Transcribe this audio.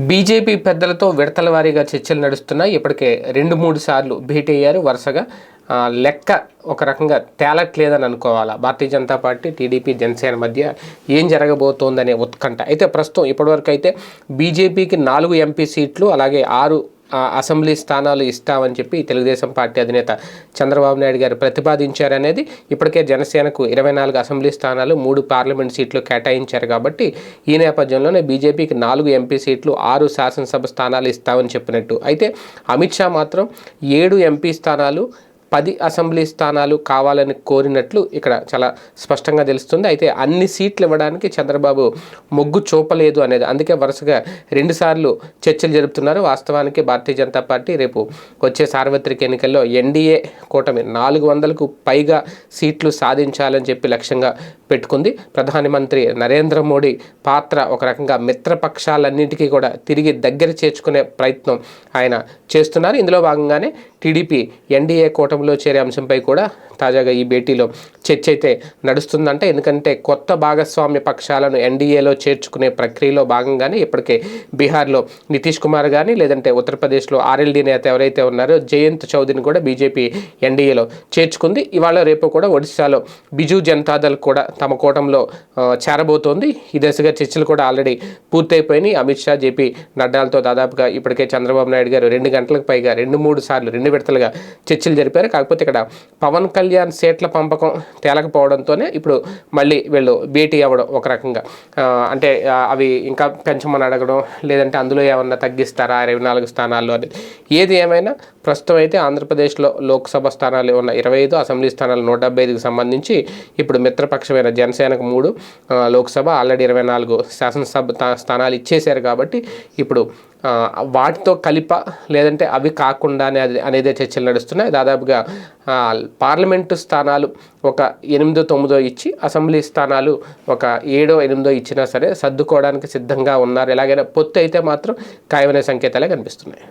BJP పెద్దలతో విడతల వారీగా చర్చలు నడుస్తున్నాయి. ఇప్పటికే 2-3 సార్లు భేటీ అయ్యారు వరుసగా. లెక్క ఒక రకంగా తేలట్లేదని అనుకోవాలా. భారతీయ జనతా పార్టీ, టీడీపీ, జనసేన మధ్య ఏం జరగబోతోందనే ఉత్కంఠ. అయితే ప్రస్తుతం ఇప్పటివరకు అయితే బీజేపీకి 4 ఎంపీ సీట్లు అలాగే 6 అసెంబ్లీ స్థానాలు ఇస్తామని చెప్పి తెలుగుదేశం పార్టీ అధినేత చంద్రబాబు నాయుడు గారు ప్రతిపాదించారనేది. ఇప్పటికే జనసేనకు 24 అసెంబ్లీ స్థానాలు, 3 పార్లమెంట్ సీట్లు కేటాయించారు. కాబట్టి ఈ నేపథ్యంలోనే బీజేపీకి 4 ఎంపీ సీట్లు, 6 శాసనసభ స్థానాలు ఇస్తామని చెప్పినట్టు. అయితే అమిత్ షా మాత్రం 7 ఎంపీ స్థానాలు, 10 అసెంబ్లీ స్థానాలు కావాలని కోరినట్లు ఇక్కడ చాలా స్పష్టంగా తెలుస్తుంది. అయితే అన్ని సీట్లు ఇవ్వడానికి చంద్రబాబు మొగ్గు చూపలేదు అనేది. అందుకే వరుసగా 2 సార్లు చర్చలు జరుపుతున్నారు. వాస్తవానికి భారతీయ జనతా పార్టీ రేపు వచ్చే సార్వత్రిక ఎన్నికల్లో ఎన్డీఏ కూటమి 400కు పైగా సీట్లు సాధించాలని చెప్పి లక్ష్యంగా పెట్టుకుంది. ప్రధానమంత్రి నరేంద్ర మోడీ పాత్ర ఒక రకంగా మిత్రపక్షాలన్నింటికీ కూడా తిరిగి దగ్గర చేర్చుకునే ప్రయత్నం ఆయన చేస్తున్నారు. ఇందులో భాగంగానే టీడీపీ ఎన్డీఏ కూటమిలో చేరే అంశంపై కూడా తాజాగా ఈ భేటీలో చర్చ అయితే నడుస్తుందంటే. ఎందుకంటే కొత్త భాగస్వామ్య పక్షాలను ఎన్డీఏలో చేర్చుకునే ప్రక్రియలో భాగంగానే ఇప్పటికే బీహార్లో నితీష్ కుమార్ కానీ, లేదంటే ఉత్తరప్రదేశ్లో ఆర్ఎల్డీ నేత ఎవరైతే ఉన్నారో జయంత్ చౌదరిని కూడా బీజేపీ ఎన్డీఏలో చేర్చుకుంది. ఇవాళ రేపు కూడా ఒడిశాలో బిజు జనతాదళ్ కూడా తమ కూటమిలో చేరబోతోంది. ఈ దశగా చర్చలు కూడా ఆల్రెడీ పూర్తయిపోయినాయి. అమిత్ షా, జేపీ నడ్డాలతో దాదాపుగా ఇప్పటికే చంద్రబాబు నాయుడు గారు 2 గంటలకు పైగా 2-3 సార్లు 2 విడతలుగా చర్చలు జరిపారు. కాకపోతే ఇక్కడ పవన్ కళ్యాణ్ సీట్ల పంపకం తేలకపోవడంతోనే ఇప్పుడు మళ్ళీ వీళ్ళు భేటీ అవ్వడం ఒక రకంగా. అంటే అవి ఇంకా పెంచమని అడగడం, లేదంటే అందులో ఏమన్నా తగ్గిస్తారా 24 స్థానాల్లో అని. ఏది ఏమైనా ప్రస్తుతం అయితే ఆంధ్రప్రదేశ్లో లోక్సభ స్థానాలు ఉన్న 25, అసెంబ్లీ స్థానాలు 175కి సంబంధించి ఇప్పుడు మిత్రపక్షమైన జనసేనకు 3, లోక్సభ ఆల్రెడీ 24 శాసనసభ స్థానాలు ఇచ్చేశారు. కాబట్టి ఇప్పుడు వాటితో లేదంటే అవి కాకుండా అనేదే చర్చలు నడుస్తున్నాయి. దాదాపుగా పార్లమెంటు స్థానాలు ఒక 8-9 ఇచ్చి, అసెంబ్లీ స్థానాలు ఒక 7-8 ఇచ్చినా సరే సర్దుకోవడానికి సిద్ధంగా ఉన్నారు. ఎలాగైనా పొత్తు అయితే మాత్రం ఖాయమనే సంకేతాలే కనిపిస్తున్నాయి.